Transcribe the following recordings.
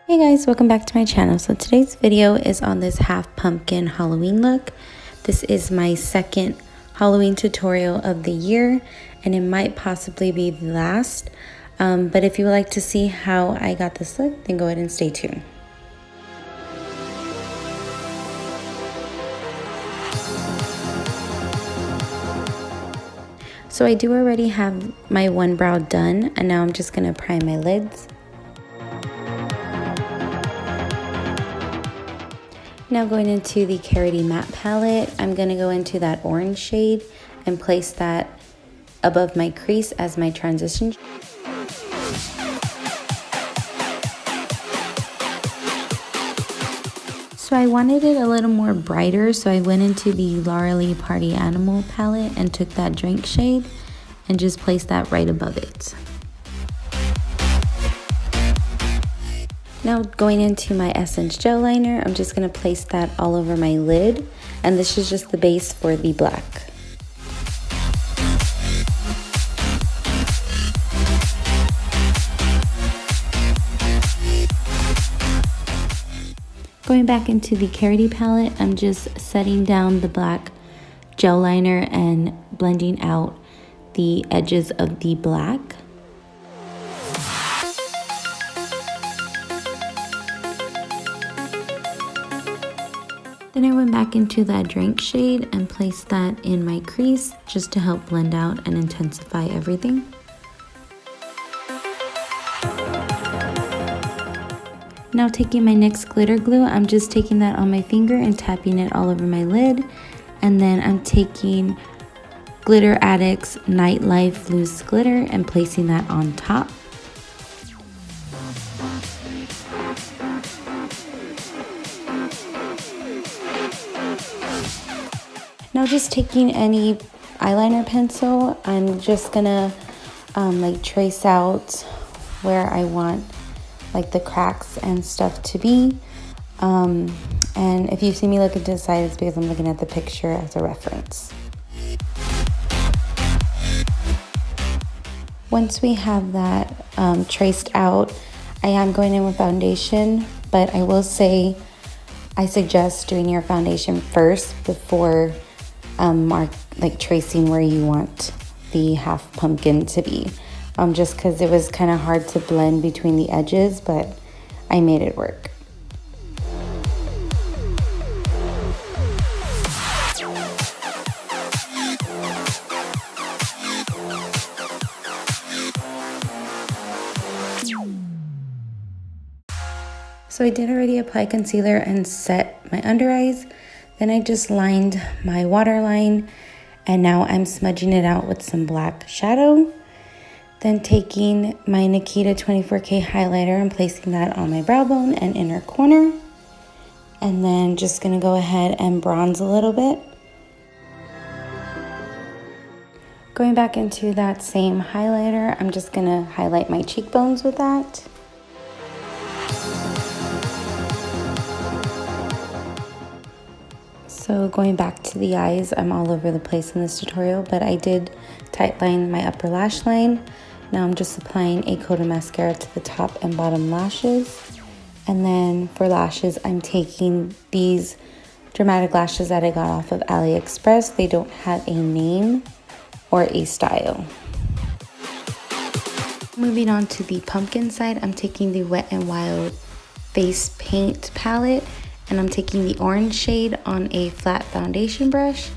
Hey guys, welcome back to my channel. So today's video is on this half pumpkin Halloween look. This is my second Halloween tutorial of the year and it might possibly be the last. But if you would like to see how I got this look, then go ahead and stay tuned. So I do already have my one brow done and now I'm just going to prime my lids. Now going into the Carity Matte Palette, I'm going to go into that orange shade and place that above my crease as my transition. So I wanted it a little more brighter, so I went into the Laura Lee Party Animal palette and took that drink shade and just placed that right above it. Now going into my Essence Gel Liner, I'm just going to place that all over my lid, and this is just the base for the black. Going back into the Carity palette, I'm just setting down the black gel liner and blending out the edges of the black. Then I went back into that drink shade and placed that in my crease just to help blend out and intensify everything. Now taking my NYX glitter glue, I'm just taking that on my finger and tapping it all over my lid. And then I'm taking Glitter Addict's Nightlife Loose Glitter and placing that on top. Now just taking any eyeliner pencil, I'm just gonna like trace out where I want like the cracks and stuff to be. And if you see me looking to the side, it's because I'm looking at the picture as a reference. Once we have that traced out, I am going in with foundation, but I will say I suggest doing your foundation first before tracing where you want the half pumpkin to be. Just because it was kind of hard to blend between the edges, but I made it work. So I did already apply concealer and set my under eyes. Then I just lined my waterline and now I'm smudging it out with some black shadow. Then taking my Nikita 24K highlighter and placing that on my brow bone and inner corner. And then just gonna go ahead and bronze a little bit. Going back into that same highlighter, I'm just gonna highlight my cheekbones with that. So going back to the eyes, I'm all over the place in this tutorial, but I did tightline my upper lash line. Now I'm just applying a coat of mascara to the top and bottom lashes. And then for lashes, I'm taking these dramatic lashes that I got off of AliExpress. They don't have a name or a style. Moving on to the pumpkin side, I'm taking the Wet n Wild face paint palette and I'm taking the orange shade on a flat foundation brush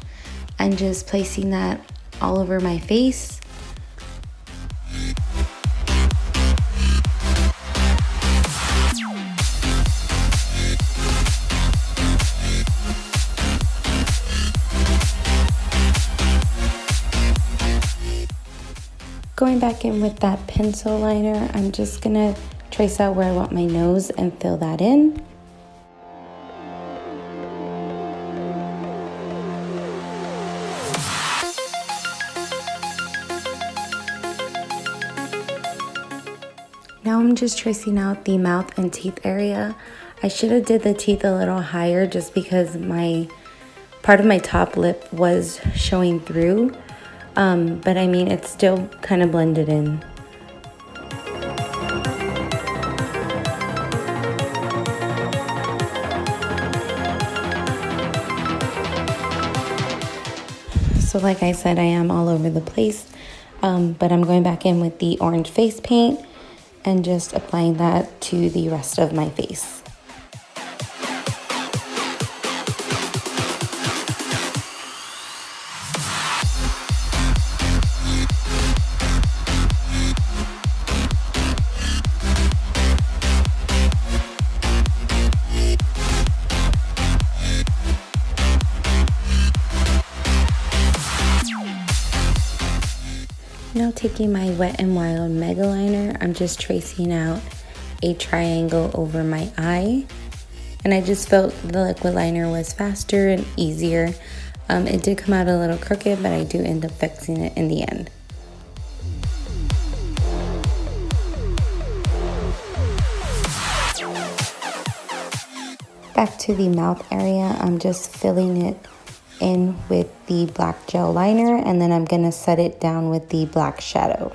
and just placing that all over my face. Going back in with that pencil liner, I'm just gonna trace out where I want my nose and fill that in. Now I'm just tracing out the mouth and teeth area. I should have did the teeth a little higher just because my part of my top lip was showing through. But I mean, it's still kind of blended in. So like I said, I am all over the place, but I'm going back in with the orange face paint and just applying that to the rest of my face. Now taking my Wet n Wild Mega Liner, I'm just tracing out a triangle over my eye. And I just felt the liquid liner was faster and easier. It did come out a little crooked, but I do end up fixing it in the end. Back to the mouth area, I'm just filling it in with the black gel liner, and then I'm gonna set it down with the black shadow.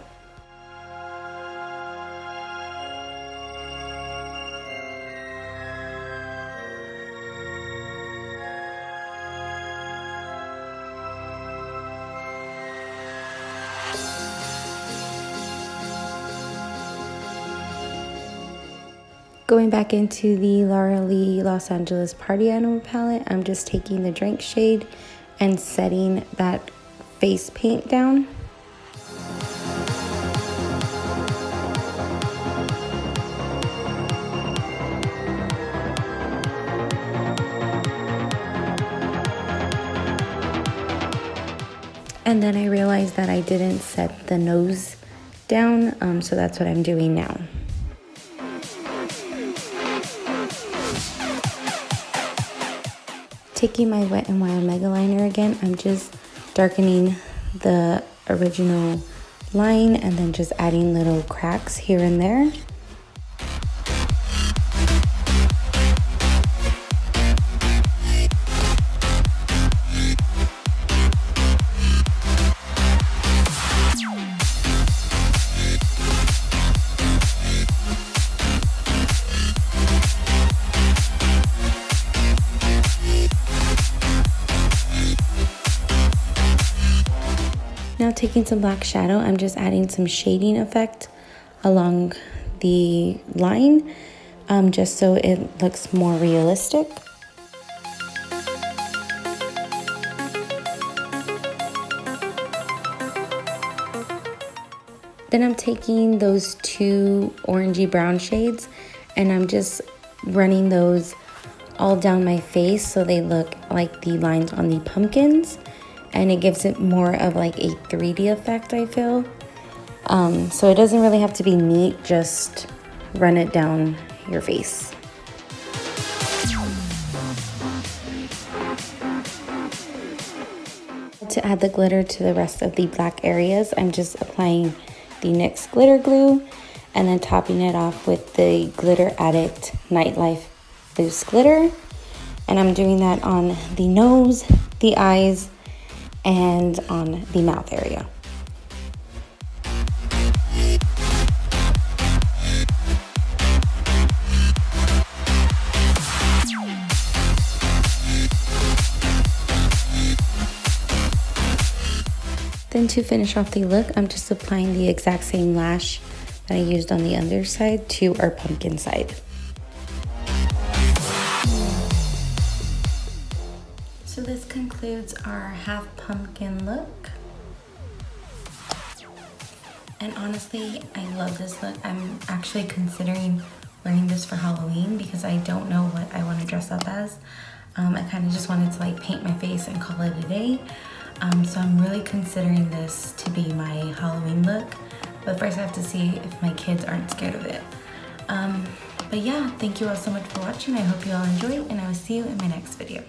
Going back into the Laura Lee Los Angeles Party Animal palette, I'm just taking the drink shade and setting that face paint down. And then I realized that I didn't set the nose down, so that's what I'm doing now. Taking my Wet n Wild Mega Liner again, I'm just darkening the original line and then just adding little cracks here and there. Now taking some black shadow, I'm just adding some shading effect along the line, just so it looks more realistic. Then I'm taking those two orangey brown shades and I'm just running those all down my face so they look like the lines on the pumpkins. And it gives it more of like a 3D effect, I feel. So it doesn't really have to be neat, just run it down your face. To add the glitter to the rest of the black areas, I'm just applying the NYX glitter glue and then topping it off with the Glitter Addict Nightlife Loose Glitter. And I'm doing that on the nose, the eyes, and on the mouth area. Then to finish off the look, I'm just applying the exact same lash that I used on the underside to our pumpkin side. So this concludes our half pumpkin look. And honestly, I love this look. I'm actually considering wearing this for Halloween because I don't know what I want to dress up as. I kind of just wanted to like paint my face and call it a day. So I'm really considering this to be my Halloween look. But first I have to see if my kids aren't scared of it. But yeah, thank you all so much for watching. I hope you all enjoyed and I will see you in my next video.